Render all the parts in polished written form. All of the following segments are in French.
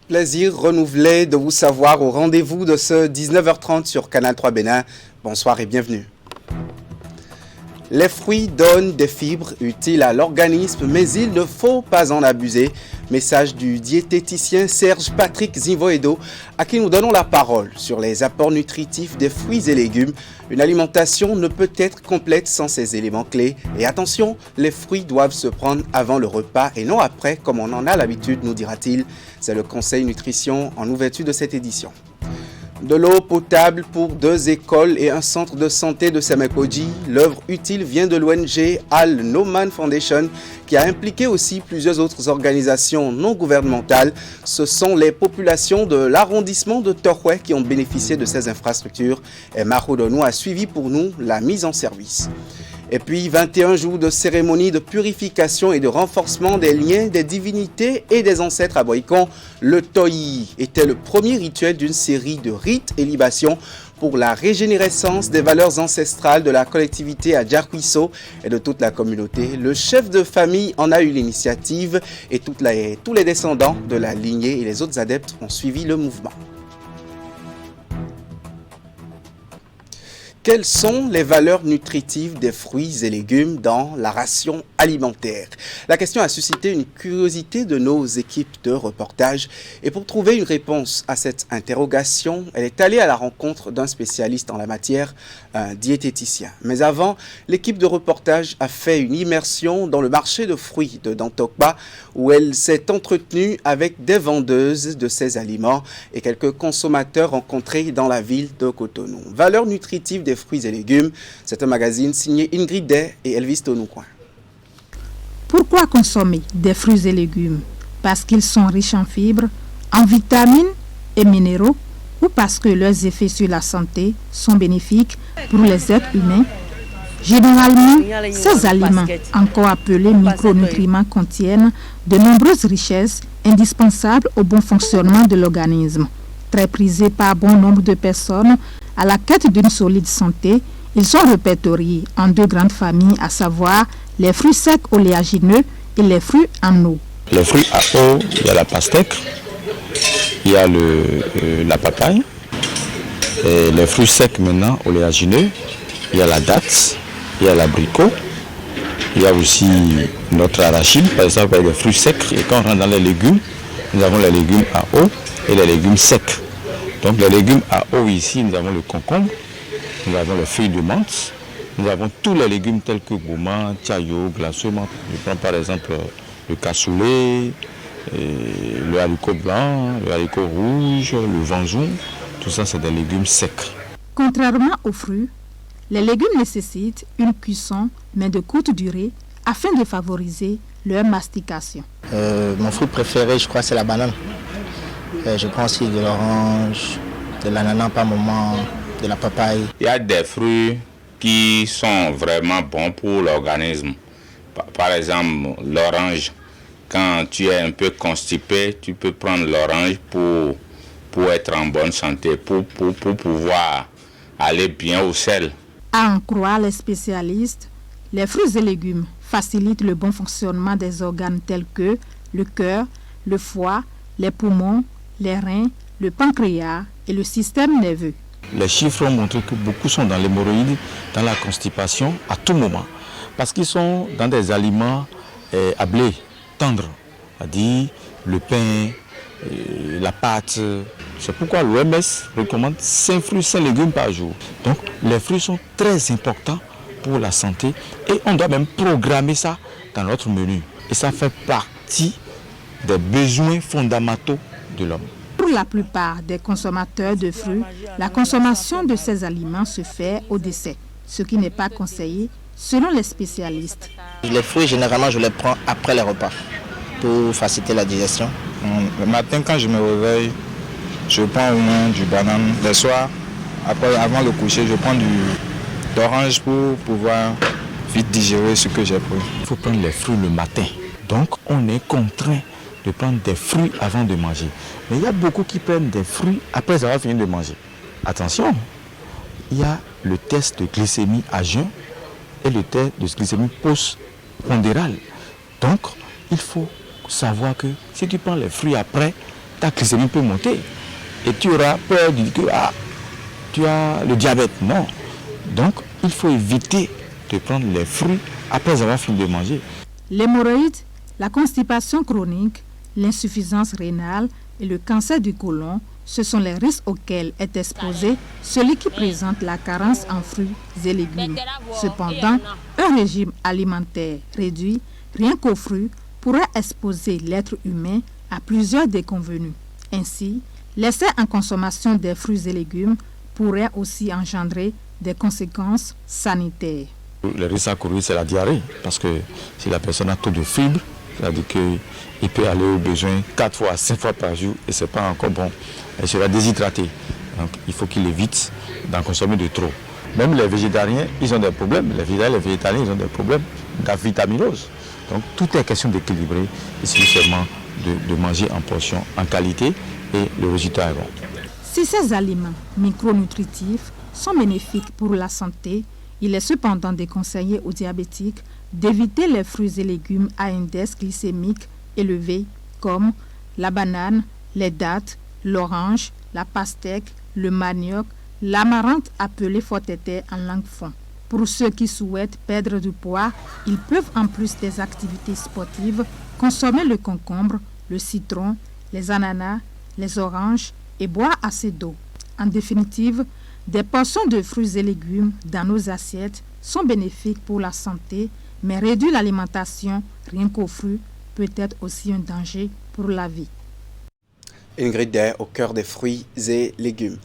Plaisir renouvelé de vous savoir au rendez-vous de ce 19h30 sur Canal 3 Bénin. Bonsoir et bienvenue. Les fruits donnent des fibres utiles à l'organisme, mais il ne faut pas en abuser. Message du diététicien Serge Patrick Zinvoedo, à qui nous donnons la parole sur les apports nutritifs des fruits et légumes. Une alimentation ne peut être complète sans ces éléments clés. Et attention, les fruits doivent se prendre avant le repas et non après, comme on en a l'habitude, nous dira-t-il. C'est le conseil nutrition en ouverture de cette édition. De l'eau potable pour 2 écoles et un centre de santé de Semekoji. L'œuvre utile vient de l'ONG Al Noman Foundation qui a impliqué aussi plusieurs autres organisations non gouvernementales. Ce sont les populations de l'arrondissement de Torhoué qui ont bénéficié de ces infrastructures. Et Maro Donou a suivi pour nous la mise en service. Et puis 21 jours de cérémonie de purification et de renforcement des liens des divinités et des ancêtres à Boïkon. Le Toyi était le premier rituel d'une série de rites et libations pour la régénérescence des valeurs ancestrales de la collectivité à Djarkouisso et de toute la communauté. Le chef de famille en a eu l'initiative et tous les descendants de la lignée et les autres adeptes ont suivi le mouvement. Quelles sont les valeurs nutritives des fruits et légumes dans la ration alimentaire? La question a suscité une curiosité de nos équipes de reportage. Et pour trouver une réponse à cette interrogation, elle est allée à la rencontre d'un spécialiste en la matière, un diététicien. Mais avant, l'équipe de reportage a fait une immersion dans le marché de fruits de Dantokba, où elle s'est entretenue avec des vendeuses de ces aliments et quelques consommateurs rencontrés dans la ville de Cotonou. Valeurs nutritives des fruits et légumes, c'est un magazine signé Ingrid Day et Elvis Tonoucoin. Pourquoi consommer des fruits et légumes? Parce qu'ils sont riches en fibres, en vitamines et minéraux, ou parce que leurs effets sur la santé sont bénéfiques pour les êtres humains? Généralement, ces aliments, encore appelés micronutriments, contiennent de nombreuses richesses indispensables au bon fonctionnement de l'organisme. Très prisés par bon nombre de personnes à la quête d'une solide santé, ils sont répertoriés en 2 grandes familles, à savoir les fruits secs oléagineux et les fruits en eau. Les fruits à eau, il y a la pastèque, il y a la papaye. Et les fruits secs maintenant oléagineux, il y a la date, il y a l'abricot, il y a aussi notre arachide, par exemple avec les fruits secs. Et quand on rentre dans les légumes, nous avons les légumes à eau et les légumes secs. Donc les légumes à eau ici, nous avons le concombre, nous avons les feuilles de menthe, nous avons tous les légumes tels que gourmand, tiayo, glaçons. Je prends par exemple le cassoulet, le haricot blanc, le haricot rouge, le vanzon, tout ça c'est des légumes secs. Contrairement aux fruits, les légumes nécessitent une cuisson, mais de courte durée, afin de favoriser leur mastication. Mon fruit préféré, je crois, c'est la banane. Je prends aussi de l'orange, de l'ananas par moment, de la papaye. Il y a des fruits qui sont vraiment bons pour l'organisme. Par exemple, l'orange. Quand tu es un peu constipé, tu peux prendre l'orange pour être en bonne santé, pour pouvoir aller bien au sel. À en croire les spécialistes, les fruits et légumes facilitent le bon fonctionnement des organes tels que le cœur, le foie, les poumons, les reins, le pancréas et le système nerveux. Les chiffres ont montré que beaucoup sont dans l'hémorroïde, dans la constipation à tout moment. Parce qu'ils sont dans des aliments à blé tendre, c'est-à-dire le pain, la pâte. C'est pourquoi l'OMS recommande 5 fruits, 5 légumes par jour. Donc les fruits sont très importants pour la santé et on doit même programmer ça dans notre menu. Et ça fait partie des besoins fondamentaux de l'homme. Pour la plupart des consommateurs de fruits, la consommation de ces aliments se fait au décès, ce qui n'est pas conseillé selon les spécialistes. Les fruits, généralement, je les prends après les repas pour faciliter la digestion. Le matin, quand je me réveille, je prends au moins du banane. Le soir, avant le coucher, je prends d'orange pour pouvoir vite digérer ce que j'ai pris. Il faut prendre les fruits le matin. Donc, on est contraint de prendre des fruits avant de manger. Mais il y a beaucoup qui prennent des fruits après avoir fini de manger. Attention, il y a le test de glycémie à jeun et le test de glycémie post-pondérale. Donc, il faut savoir que si tu prends les fruits après, ta glycémie peut monter. Et tu auras peur de dire que tu as le diabète. Non. Donc, il faut éviter de prendre les fruits après avoir fini de manger. L'hémorroïde, la constipation chronique, l'insuffisance rénale et le cancer du côlon, ce sont les risques auxquels est exposé celui qui présente la carence en fruits et légumes. Cependant, un régime alimentaire réduit, rien qu'aux fruits, pourrait exposer l'être humain à plusieurs déconvenues. Ainsi, l'excès en consommation des fruits et légumes pourrait aussi engendrer des conséquences sanitaires. Le risque à courir, c'est la diarrhée, parce que si la personne a trop de fibres, c'est-à-dire qu'il peut aller au besoin 4 fois, 5 fois par jour et ce n'est pas encore bon. Elle sera déshydratée. Donc il faut qu'il évite d'en consommer de trop. Même les végétariens, ils ont des problèmes. Les végétariens, ils ont des problèmes d'avitaminose. Donc tout est question d'équilibrer. Il suffit seulement de manger en portion, en qualité, et le résultat est bon. Si ces aliments micronutritifs sont bénéfiques pour la santé, il est cependant déconseillé aux diabétiques d'éviter les fruits et légumes à index glycémique élevé comme la banane, les dattes, l'orange, la pastèque, le manioc, l'amarante appelée fortete en langue fon. Pour ceux qui souhaitent perdre du poids, ils peuvent en plus des activités sportives consommer le concombre, le citron, les ananas, les oranges et boire assez d'eau. En définitive, des portions de fruits et légumes dans nos assiettes sont bénéfiques pour la santé, mais réduire l'alimentation rien qu'aux fruits peut être aussi un danger pour la vie. Ingrid Day au cœur des fruits et légumes.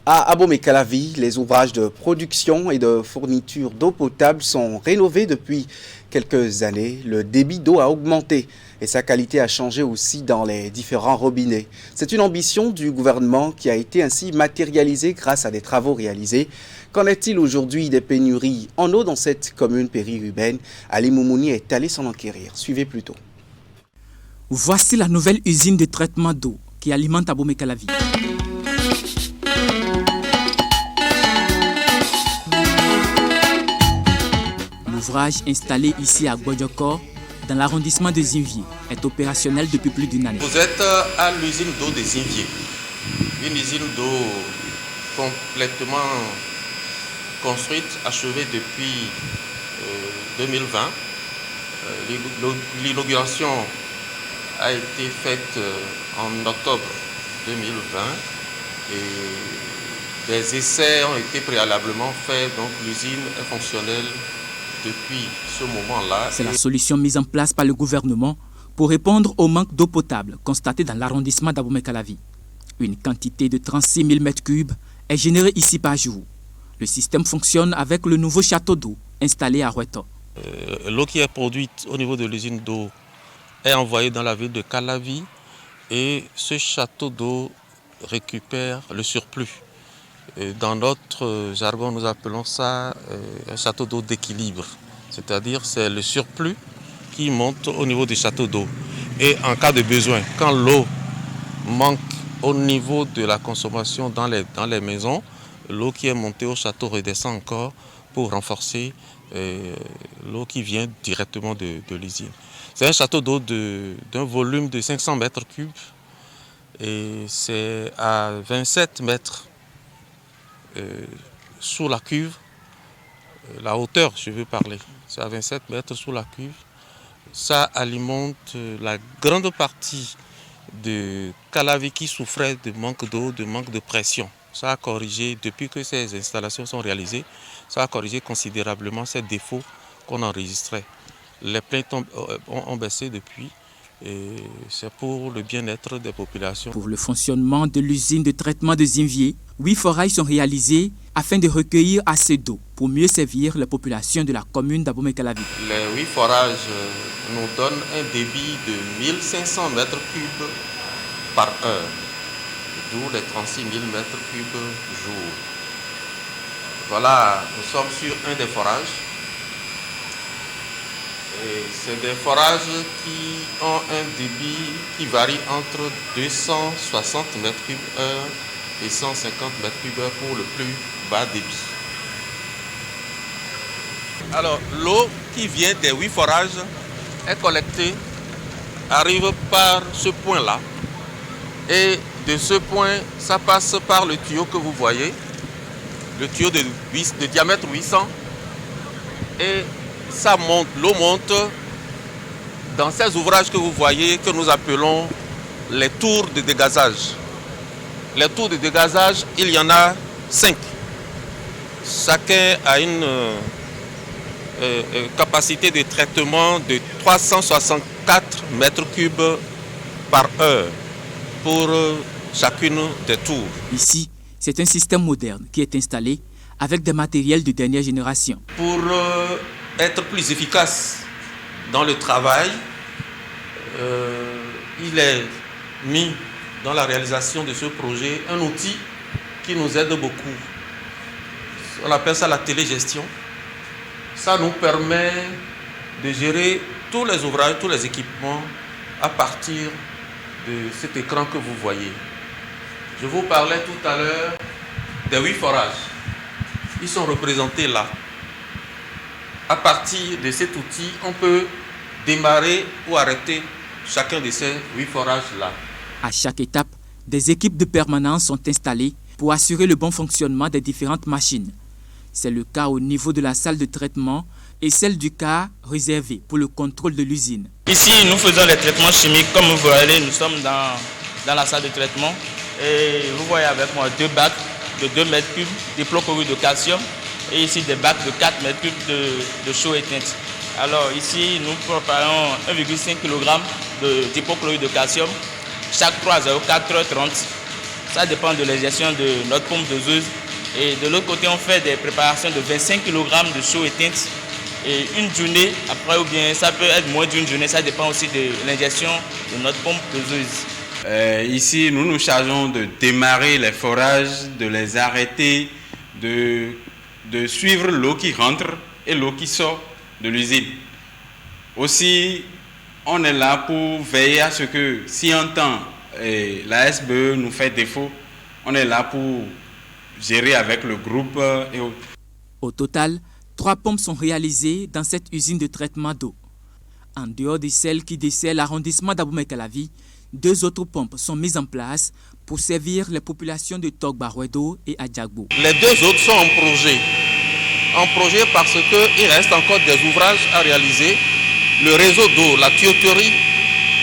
À Abomey-Calavi, les ouvrages de production et de fourniture d'eau potable sont rénovés depuis quelques années. Le débit d'eau a augmenté et sa qualité a changé aussi dans les différents robinets. C'est une ambition du gouvernement qui a été ainsi matérialisée grâce à des travaux réalisés. Qu'en est-il aujourd'hui des pénuries en eau dans cette commune périurbaine? Ali Moumouni est allé s'en enquérir. Suivez plutôt. Voici la nouvelle usine de traitement d'eau qui alimente Abomey-Calavi. L'ouvrage installé ici à Gbodjokor, dans l'arrondissement de Zinvier, est opérationnel depuis plus d'une année. Vous êtes à l'usine d'eau de Zinvier, une usine d'eau complètement construite, achevée depuis 2020. L'inauguration a été faite en octobre 2020 et des essais ont été préalablement faits, donc l'usine est fonctionnelle depuis ce moment-là. C'est la solution mise en place par le gouvernement pour répondre au manque d'eau potable constaté dans l'arrondissement d'Abomey-Calavi. Une quantité de 36 000 m3 est générée ici par jour. Le système fonctionne avec le nouveau château d'eau installé à Roueto. L'eau qui est produite au niveau de l'usine d'eau est envoyée dans la ville de Calavi et ce château d'eau récupère le surplus. Dans notre jargon, nous appelons ça un château d'eau d'équilibre. C'est-à-dire c'est le surplus qui monte au niveau du château d'eau. Et en cas de besoin, quand l'eau manque au niveau de la consommation dans les maisons, l'eau qui est montée au château redescend encore pour renforcer l'eau qui vient directement de l'usine. C'est un château d'eau d'un volume de 500 mètres cubes et c'est à 27 mètres sous la cuve, la hauteur je veux parler, c'est à 27 mètres sous la cuve. Ça alimente la grande partie de Calavi qui souffrait de manque d'eau, de manque de pression. Ça a corrigé, depuis que ces installations sont réalisées, ça a corrigé considérablement ces défauts qu'on enregistrait. Les plaintes ont baissé depuis et c'est pour le bien-être des populations. Pour le fonctionnement de l'usine de traitement de Zinvier, 8 forages sont réalisés afin de recueillir assez d'eau pour mieux servir les populations de la commune d'Abomey-Calavi. Les 8 forages nous donnent un débit de 1500 mètres cubes par heure, d'où les 36 000 mètres cubes jour. Voilà, nous sommes sur un des forages. C'est des forages qui ont un débit qui varie entre 260 mètres cubes heure et 150 mètres cubes heure pour le plus bas débit. Alors, l'eau qui vient des 8 forages est collectée, arrive par ce point-là Et de ce point, ça passe par le tuyau que vous voyez, le tuyau de diamètre 800. Et ça monte, l'eau monte dans ces ouvrages que vous voyez, que nous appelons les tours de dégazage. Les tours de dégazage, il y en a 5. Chacun a une capacité de traitement de 364 mètres cubes par heure pour chacune des tours. Ici, c'est un système moderne qui est installé avec des matériels de dernière génération. Pour être plus efficace dans le travail, il est mis dans la réalisation de ce projet un outil qui nous aide beaucoup. On appelle ça la télégestion. Ça nous permet de gérer tous les ouvrages, tous les équipements à partir de cet écran que vous voyez. Je vous parlais tout à l'heure des 8 forages. Ils sont représentés là. À partir de cet outil, on peut démarrer ou arrêter chacun de ces 8 forages-là. À chaque étape, des équipes de permanence sont installées pour assurer le bon fonctionnement des différentes machines. C'est le cas au niveau de la salle de traitement et celle du cas réservé pour le contrôle de l'usine. Ici, nous faisons les traitements chimiques. Comme vous voyez, nous sommes dans la salle de traitement. Et vous voyez avec moi 2 bacs de 2 mètres cubes d'hypochlorite de calcium et ici des bacs de 4 mètres cubes de chaux éteinte. Alors ici, nous préparons 1,5 kg d'hypochlorite de calcium chaque 3h4h30. Ça dépend de l'ingestion de notre pompe doseuse. Et de l'autre côté, on fait des préparations de 25 kg de chaux éteinte. Et une journée, après ou bien ça peut être moins d'une journée, ça dépend aussi de l'ingestion de notre pompe doseuse. Ici, nous nous chargeons de démarrer les forages, de les arrêter, de suivre l'eau qui rentre et l'eau qui sort de l'usine. Aussi, on est là pour veiller à ce que si un temps la SBE nous fait défaut, on est là pour gérer avec le groupe et autres. Au total, 3 pompes sont réalisées dans cette usine de traitement d'eau. En dehors de celles qui desservent l'arrondissement d'Abomey-Calavi, 2 autres pompes sont mises en place pour servir les populations de Togba-Rouedo et Adjagbo. Les 2 autres sont en projet. En projet parce qu'il reste encore des ouvrages à réaliser. Le réseau d'eau, la tuyauterie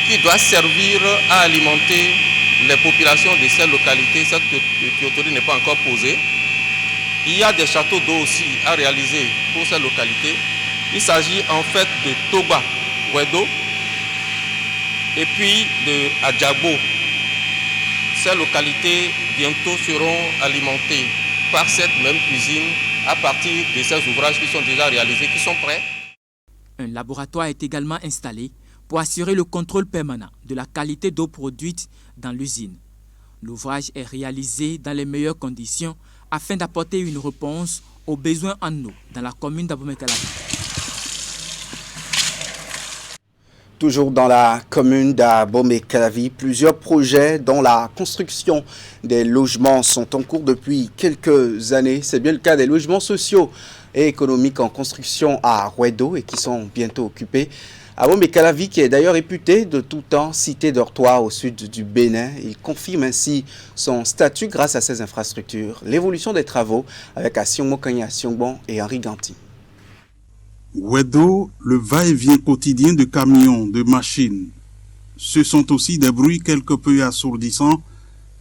qui doit servir à alimenter les populations de ces localités, cette tuyauterie n'est pas encore posée. Il y a des châteaux d'eau aussi à réaliser pour ces localités. Il s'agit en fait de Togba, Rouedo et puis de Adjagbo. Ces localités bientôt seront alimentées par cette même usine à partir de ces ouvrages qui sont déjà réalisés, qui sont prêts. Un laboratoire est également installé pour assurer le contrôle permanent de la qualité d'eau produite dans l'usine. L'ouvrage est réalisé dans les meilleures conditions afin d'apporter une réponse aux besoins en eau dans la commune d'Abomey-Calavi. Toujours dans la commune d'Abomey-Calavi, plusieurs projets dont la construction des logements sont en cours depuis quelques années. C'est bien le cas des logements sociaux et économiques en construction à Rouedo et qui sont bientôt occupés. Abomey-Calavi, qui est d'ailleurs réputé de tout temps cité dortoir au sud du Bénin, il confirme ainsi son statut grâce à ses infrastructures. L'évolution des travaux avec Assion Mokanya Siongbon et Henri Ganti. Rouedo, le va-et-vient quotidien de camions, de machines. Ce sont aussi des bruits quelque peu assourdissants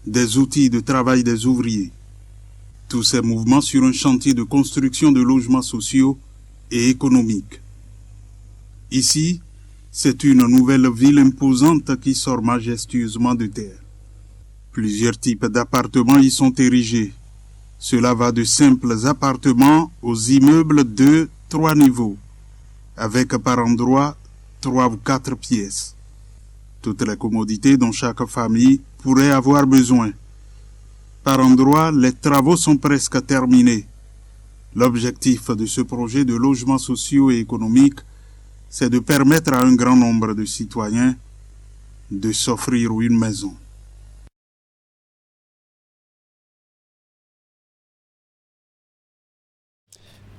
des outils de travail des ouvriers. Tous ces mouvements sur un chantier de construction de logements sociaux et économiques. Ici, c'est une nouvelle ville imposante qui sort majestueusement de terre. Plusieurs types d'appartements y sont érigés. Cela va de simples appartements aux immeubles de 3 niveaux, avec par endroit 3 ou 4 pièces. Toutes les commodités dont chaque famille pourrait avoir besoin. Par endroit, les travaux sont presque terminés. L'objectif de ce projet de logements sociaux et économiques, c'est de permettre à un grand nombre de citoyens de s'offrir une maison.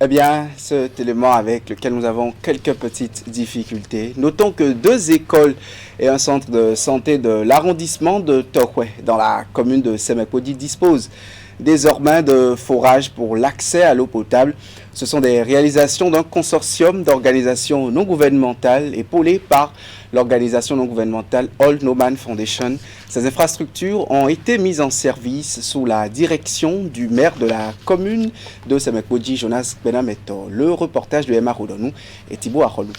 Eh bien, cet élément avec lequel nous avons quelques petites difficultés. Notons que 2 écoles et un centre de santé de l'arrondissement de Tokwé, dans la commune de Semekpodi, disposent désormais de forages pour l'accès à l'eau potable. Ce sont des réalisations d'un consortium d'organisations non gouvernementales épaulées par l'organisation non gouvernementale All No Man Foundation. Ces infrastructures ont été mises en service sous la direction du maire de la commune de Semekpodi, Jonas Benameto. Le reportage de Emma Rodonou et Thibaut Aroloupe.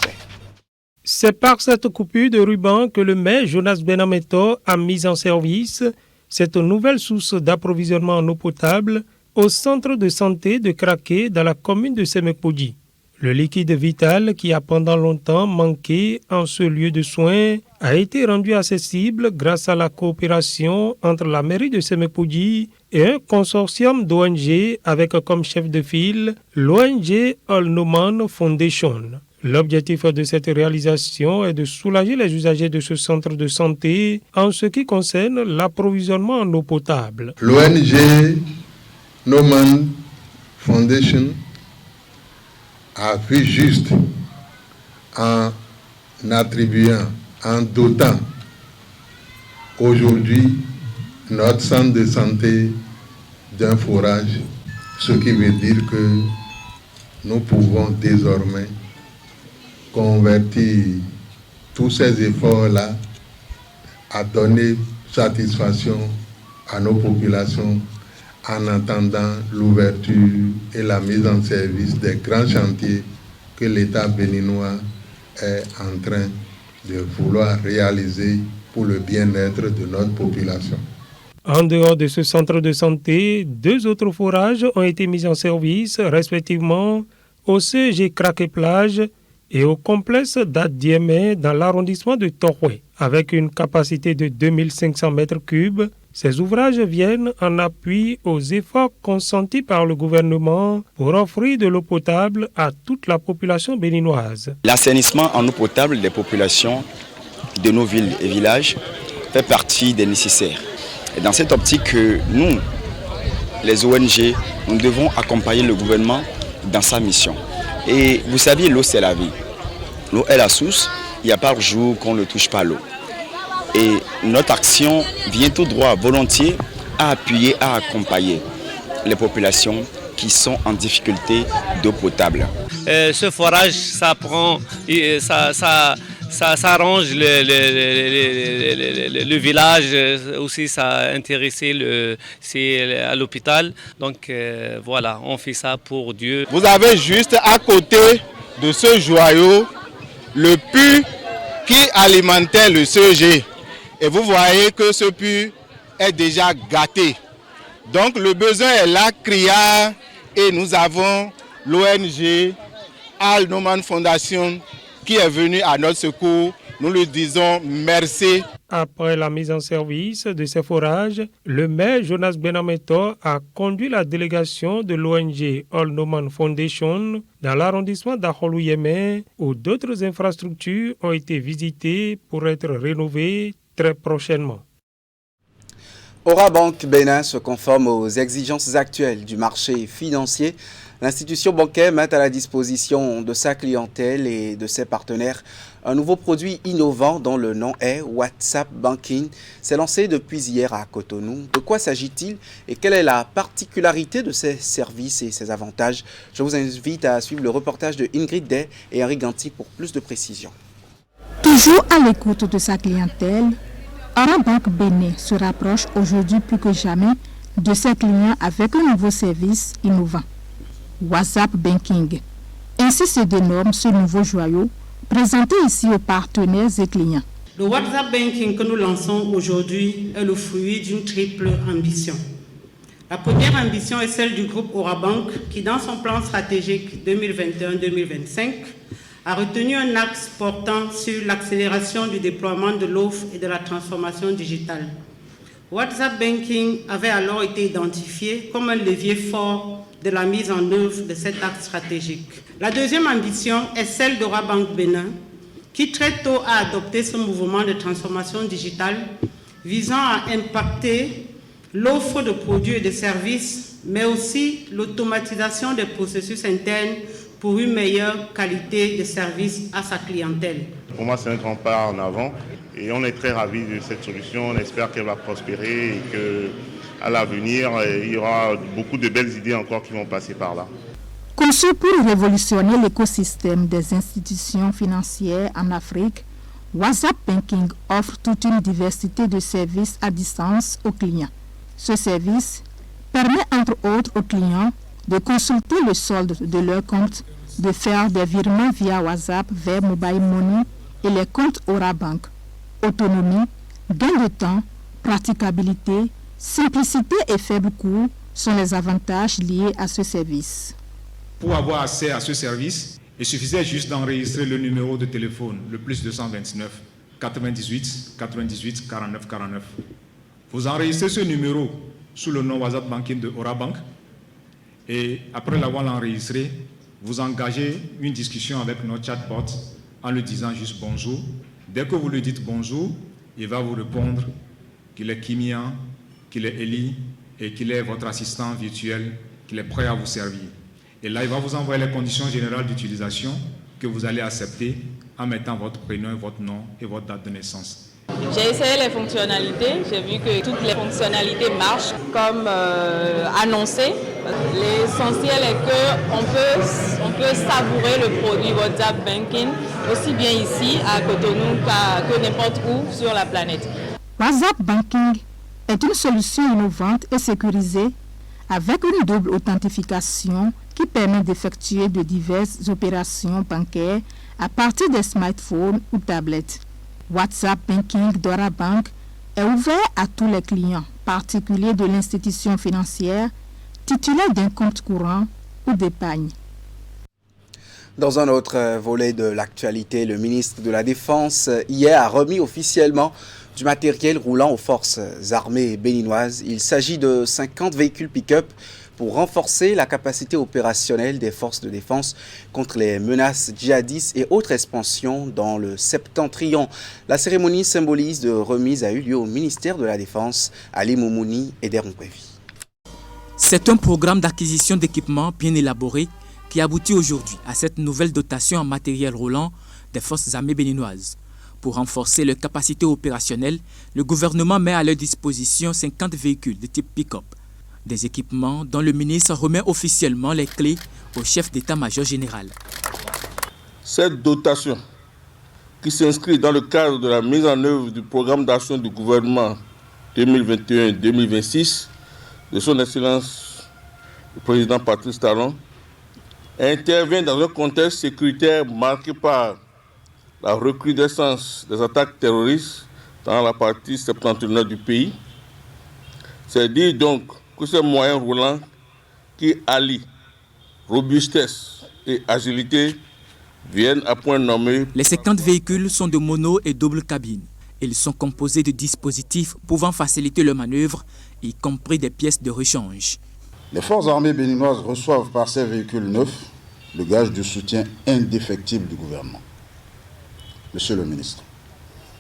C'est par cette coupure de ruban que le maire Jonas Benameto a mis en service cette nouvelle source d'approvisionnement en eau potable au centre de santé de Kraké dans la commune de Semekpodi. Le liquide vital qui a pendant longtemps manqué en ce lieu de soins a été rendu accessible grâce à la coopération entre la mairie de Semekpodi et un consortium d'ONG avec comme chef de file l'ONG All No Man Foundation. L'objectif de cette réalisation est de soulager les usagers de ce centre de santé en ce qui concerne l'approvisionnement en eau potable. L'ONG No Man Foundation a vu juste en attribuant, en dotant aujourd'hui notre centre de santé d'un forage, ce qui veut dire que nous pouvons désormais convertir tous ces efforts-là à donner satisfaction à nos populations en attendant l'ouverture et la mise en service des grands chantiers que l'État béninois est en train de vouloir réaliser pour le bien-être de notre population. En dehors de ce centre de santé, 2 autres forages ont été mis en service, respectivement au CEG Kraké-Plage et au complexe d'Adiémé dans l'arrondissement de Tokwé. Avec une capacité de 2500 mètres cubes, ces ouvrages viennent en appui aux efforts consentis par le gouvernement pour offrir de l'eau potable à toute la population béninoise. L'assainissement en eau potable des populations de nos villes et villages fait partie des nécessaires. Et dans cette optique, nous, les ONG, nous devons accompagner le gouvernement dans sa mission. Et vous savez, l'eau c'est la vie. L'eau est la source, il n'y a pas de jour qu'on ne touche pas l'eau. Et notre action vient tout droit, volontiers, à appuyer, à accompagner les populations qui sont en difficulté d'eau potable. Ce forage, ça arrange le village, aussi ça a intéressé à l'hôpital. Donc voilà, on fait ça pour Dieu. Vous avez juste à côté de ce joyau le puits qui alimentait le CEG. Et vous voyez que ce puits est déjà gâté. Donc le besoin est là, criard, et nous avons l'ONG All No Man Foundation qui est venu à notre secours. Nous lui disons merci. Après la mise en service de ces forages, le maire Jonas Benameto a conduit la délégation de l'ONG All No Man Foundation dans l'arrondissement d'Aholouyémé, où d'autres infrastructures ont été visitées pour être rénovées très prochainement. Orabank Bénin se conforme aux exigences actuelles du marché financier. L'institution bancaire met à la disposition de sa clientèle et de ses partenaires un nouveau produit innovant dont le nom est WhatsApp Banking. C'est lancé depuis hier à Cotonou. De quoi s'agit-il et quelle est la particularité de ces services et ses avantages? Je vous invite à suivre le reportage de Ingrid Day et Henri Ganti pour plus de précisions. Toujours à l'écoute de sa clientèle, Orabank Bénin se rapproche aujourd'hui plus que jamais de ses clients avec un nouveau service innovant, WhatsApp Banking. Ainsi se dénomme ce nouveau joyau présenté ici aux partenaires et clients. Le WhatsApp Banking que nous lançons aujourd'hui est le fruit d'une triple ambition. La première ambition est celle du groupe Orabank qui, dans son plan stratégique 2021-2025, a retenu un axe portant sur l'accélération du déploiement de l'offre et de la transformation digitale. WhatsApp Banking avait alors été identifié comme un levier fort de la mise en œuvre de cet axe stratégique. La deuxième ambition est celle d'Orabank Bénin, qui très tôt a adopté ce mouvement de transformation digitale visant à impacter l'offre de produits et de services mais aussi l'automatisation des processus internes pour une meilleure qualité de service à sa clientèle. Pour moi, c'est un grand pas en avant et on est très ravis de cette solution. On espère qu'elle va prospérer et qu'à l'avenir, il y aura beaucoup de belles idées encore qui vont passer par là. Conçu pour révolutionner l'écosystème des institutions financières en Afrique, WhatsApp Banking offre toute une diversité de services à distance aux clients. Ce service permet entre autres aux clients de consulter le solde de leur compte, de faire des virements via WhatsApp vers Mobile Money et les comptes Orabank. Autonomie, gain de temps, praticabilité, simplicité et faible coût sont les avantages liés à ce service. Pour avoir accès à ce service, il suffisait juste d'enregistrer le numéro de téléphone, le plus 229 98 98 49 49. Vous enregistrez ce numéro sous le nom WhatsApp Banking de Orabank et après l'avoir enregistré, vous engagez une discussion avec notre chatbot en lui disant juste bonjour. Dès que vous lui dites bonjour, il va vous répondre qu'il est Kimian, qu'il est Eli et qu'il est votre assistant virtuel, qu'il est prêt à vous servir. Et là, il va vous envoyer les conditions générales d'utilisation que vous allez accepter en mettant votre prénom, votre nom et votre date de naissance. J'ai essayé les fonctionnalités, j'ai vu que toutes les fonctionnalités marchent comme annoncé. L'essentiel est qu'on peut savourer le produit WhatsApp Banking aussi bien ici à Cotonou que n'importe où sur la planète. WhatsApp Banking est une solution innovante et sécurisée avec une double authentification qui permet d'effectuer de diverses opérations bancaires à partir des smartphones ou tablettes. WhatsApp Banking d'Orabank est ouvert à tous les clients, particuliers de l'institution financière, titulaires d'un compte courant ou d'épargne. Dans un autre volet de l'actualité, le ministre de la Défense hier a remis officiellement du matériel roulant aux forces armées béninoises. Il s'agit de 50 véhicules pick-up pour renforcer la capacité opérationnelle des forces de défense contre les menaces djihadistes et autres expansions dans le septentrion. La cérémonie symbolise de remise a eu lieu au ministère de la Défense, Ali Moumouni et Deronkwevi. C'est un programme d'acquisition d'équipements bien élaboré qui aboutit aujourd'hui à cette nouvelle dotation en matériel roulant des forces armées béninoises. Pour renforcer leurs capacités opérationnelles, le gouvernement met à leur disposition 50 véhicules de type pick-up. Des équipements dont le ministre remet officiellement les clés au chef d'état-major général. Cette dotation, qui s'inscrit dans le cadre de la mise en œuvre du programme d'action du gouvernement 2021-2026 de son Excellence le Président Patrice Talon, intervient dans un contexte sécuritaire marqué par la recrudescence des attaques terroristes dans la partie septentrionale du pays. C'est dire donc que ces moyens roulants qui allient robustesse et agilité viennent à point nommé. Les 50 véhicules sont de mono et double cabine. Ils sont composés de dispositifs pouvant faciliter leur manœuvre, y compris des pièces de rechange. Les forces armées béninoises reçoivent par ces véhicules neufs le gage du soutien indéfectible du gouvernement. Monsieur le ministre,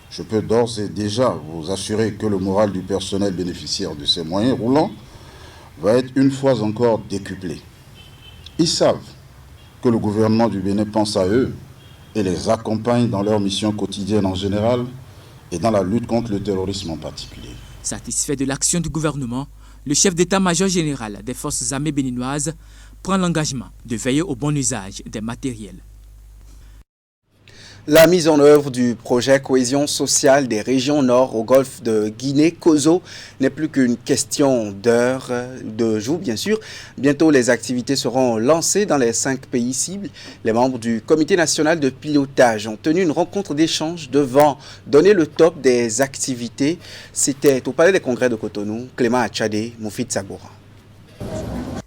je peux d'ores et déjà vous assurer que le moral du personnel bénéficiaire de ces moyens roulants va être une fois encore décuplé. Ils savent que le gouvernement du Bénin pense à eux et les accompagne dans leur mission quotidienne en général et dans la lutte contre le terrorisme en particulier. Satisfait de l'action du gouvernement, le chef d'état-major général des forces armées béninoises prend l'engagement de veiller au bon usage des matériels. La mise en œuvre du projet Cohésion sociale des régions nord au golfe de Guinée-Kosso n'est plus qu'une question d'heures, de jours bien sûr. Bientôt, les activités seront lancées dans les 5 pays cibles. Les membres du comité national de pilotage ont tenu une rencontre d'échange devant donner le top des activités. C'était au Palais des Congrès de Cotonou. Clément Achadé, Moufid Sagoura.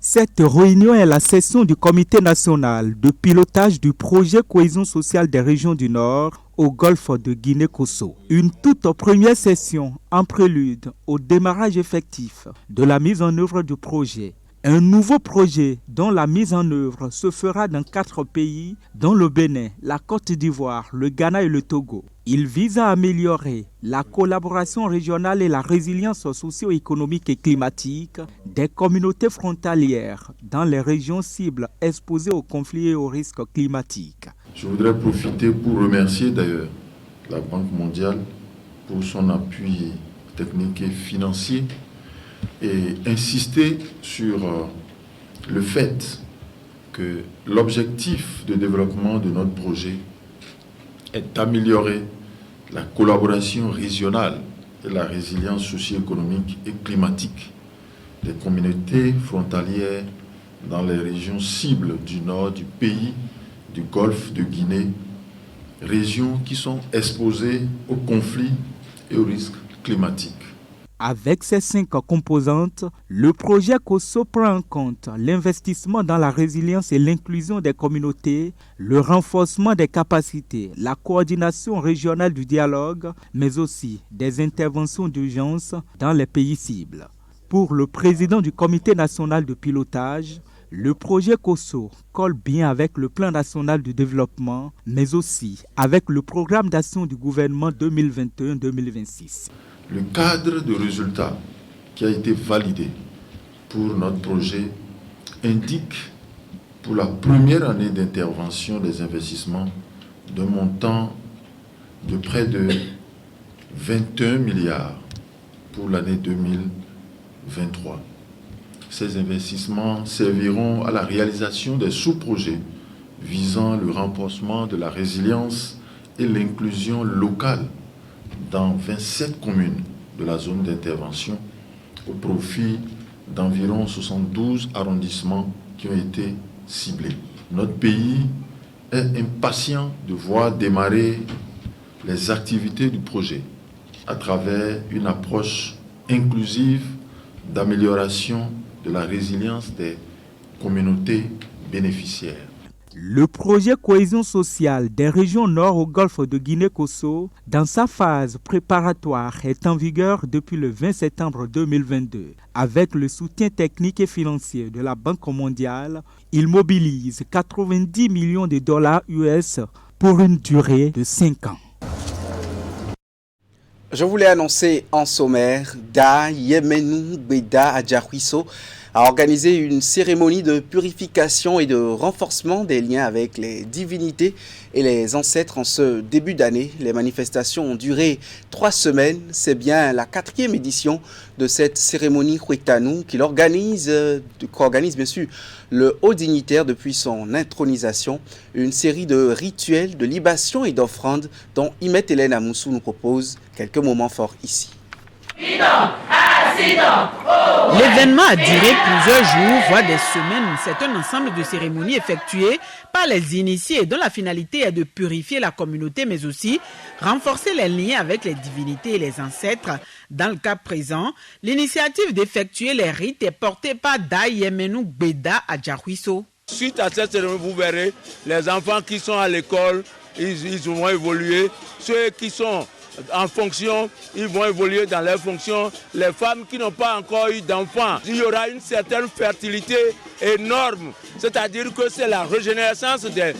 Cette réunion est la session du comité national de pilotage du projet Cohésion sociale des régions du Nord au golfe de Guinée-Kosso. Une toute première session en prélude au démarrage effectif de la mise en œuvre du projet. Un nouveau projet dont la mise en œuvre se fera dans 4 pays, dont le Bénin, la Côte d'Ivoire, le Ghana et le Togo. Il vise à améliorer la collaboration régionale et la résilience socio-économique et climatique des communautés frontalières dans les régions cibles exposées aux conflits et aux risques climatiques. Je voudrais profiter pour remercier d'ailleurs la Banque mondiale pour son appui technique et financier et insister sur le fait que l'objectif de développement de notre projet est d'améliorer la collaboration régionale et la résilience socio-économique et climatique des communautés frontalières dans les régions cibles du nord du pays, du golfe de Guinée, régions qui sont exposées aux conflits et aux risques climatiques. Avec ces 5 composantes, le projet COSO prend en compte l'investissement dans la résilience et l'inclusion des communautés, le renforcement des capacités, la coordination régionale du dialogue, mais aussi des interventions d'urgence dans les pays cibles. Pour le président du Comité national de pilotage, le projet COSO colle bien avec le plan national de développement, mais aussi avec le programme d'action du gouvernement 2021-2026. Le cadre de résultats qui a été validé pour notre projet indique pour la première année d'intervention des investissements d'un montant de près de 21 milliards pour l'année 2023. Ces investissements serviront à la réalisation des sous-projets visant le renforcement de la résilience et l'inclusion locale dans 27 communes de la zone d'intervention au profit d'environ 72 arrondissements qui ont été ciblés. Notre pays est impatient de voir démarrer les activités du projet à travers une approche inclusive d'amélioration de la résilience des communautés bénéficiaires. Le projet Cohésion sociale des régions nord au golfe de Guinée-Kosso, dans sa phase préparatoire, est en vigueur depuis le 20 septembre 2022. Avec le soutien technique et financier de la Banque mondiale, il mobilise 90 millions de dollars US pour une durée de 5 ans. Je voulais annoncer en sommaire, Da Yemenou Beda Adjahuiso a organisé une cérémonie de purification et de renforcement des liens avec les divinités et les ancêtres en ce début d'année. Les manifestations ont duré 3 semaines. C'est bien la 4e édition de cette cérémonie Huetanou qui organise bien sûr le haut dignitaire depuis son intronisation. Une série de rituels, de libations et d'offrandes dont Imet Hélène Amoussou nous propose quelques moments forts ici. L'événement a duré plusieurs jours, voire des semaines. C'est un ensemble de cérémonies effectuées par les initiés dont la finalité est de purifier la communauté, mais aussi renforcer les liens avec les divinités et les ancêtres. Dans le cas présent, l'initiative d'effectuer les rites est portée par Da Yemenou Beda Adjahuiso. Suite à cette cérémonie, vous verrez, les enfants qui sont à l'école, ils vont évoluer. Ceux qui sont en fonction, ils vont évoluer dans leurs fonctions. Les femmes qui n'ont pas encore eu d'enfants, il y aura une certaine fertilité énorme. C'est-à-dire que c'est la régénérescence des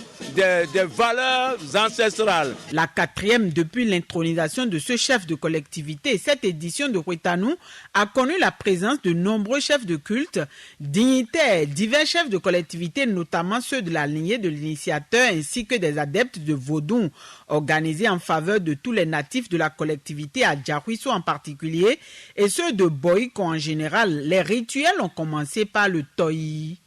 valeurs ancestrales. La 4e depuis l'intronisation de ce chef de collectivité, cette édition de Huetanou a connu la présence de nombreux chefs de culte, dignitaires, divers chefs de collectivité, notamment ceux de la lignée de l'initiateur, ainsi que des adeptes de Vodou, organisés en faveur de tous les natifs de la collectivité, à Adjahuiso en particulier, et ceux de Boïko en général. Les rituels ont commencé par le Toyi.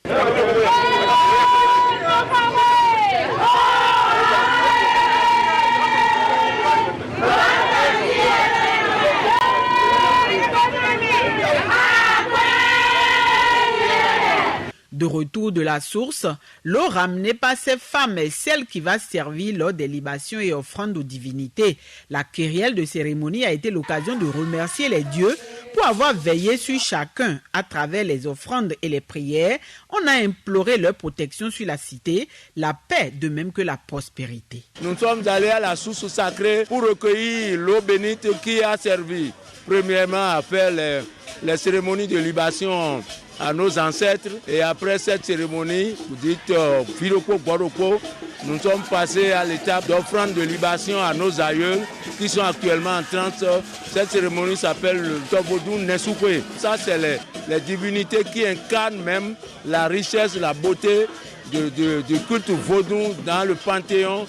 De retour de la source, l'eau ramenée par ces femmes est celle qui va servir lors des libations et offrandes aux divinités. La kyrielle de cérémonie a été l'occasion de remercier les dieux pour avoir veillé sur chacun à travers les offrandes et les prières. On a imploré leur protection sur la cité, la paix de même que la prospérité. Nous sommes allés à la source sacrée pour recueillir l'eau bénite qui a servi premièrement à faire les cérémonies de libation à nos ancêtres. Et après cette cérémonie, vous dites Viroko Boroko, nous sommes passés à l'étape d'offrande de libation à nos aïeux qui sont actuellement en transe. Cette cérémonie s'appelle le Tovodou Nesukwe. Ça, c'est les divinités qui incarnent même la richesse, la beauté du culte vaudou dans le panthéon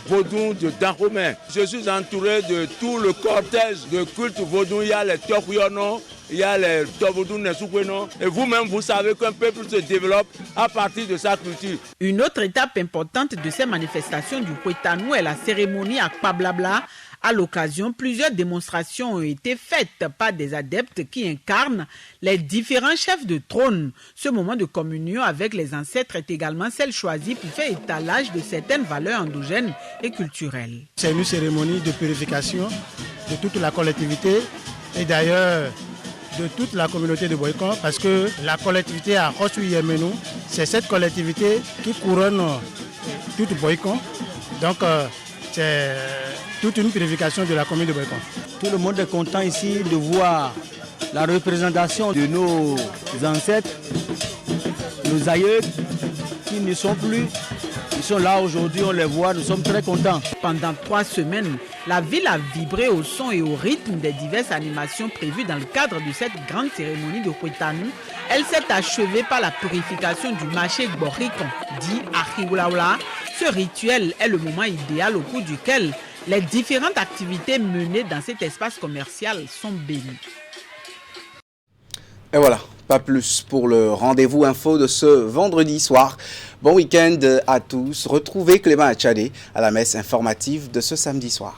vaudou de Dahomey. Je suis entouré de tout le cortège de culte vaudou. Il y a les Tokyono, il y a les Tovodou Nesukweno. Et vous-même, vous savez qu'un peuple se développe à partir de sa culture. Une autre étape importante de ces manifestations du Kwetanou est la cérémonie à Kpablabla. À l'occasion, plusieurs démonstrations ont été faites par des adeptes qui incarnent les différents chefs de trône. Ce moment de communion avec les ancêtres est également celle choisie pour faire étalage de certaines valeurs endogènes et culturelles. C'est une cérémonie de purification de toute la collectivité et d'ailleurs de toute la communauté de Boycon, parce que la collectivité à Rossou-Yemenou, c'est cette collectivité qui couronne toute Boycon. Donc c'est toute une purification de la commune de Boycon. Tout le monde est content ici de voir la représentation de nos ancêtres, nos aïeux qui ne sont plus. Ils sont là aujourd'hui, on les voit, nous sommes très contents. Pendant 3 semaines, la ville a vibré au son et au rythme des diverses animations prévues dans le cadre de cette grande cérémonie de Kwetanou. Elle s'est achevée par la purification du marché Gborikon, dit Achiwlaoula. Ce rituel est le moment idéal au cours duquel les différentes activités menées dans cet espace commercial sont bénies. Et voilà, pas plus pour le rendez-vous info de ce vendredi soir. Bon week-end à tous. Retrouvez Clément Achadé à la messe informative de ce samedi soir.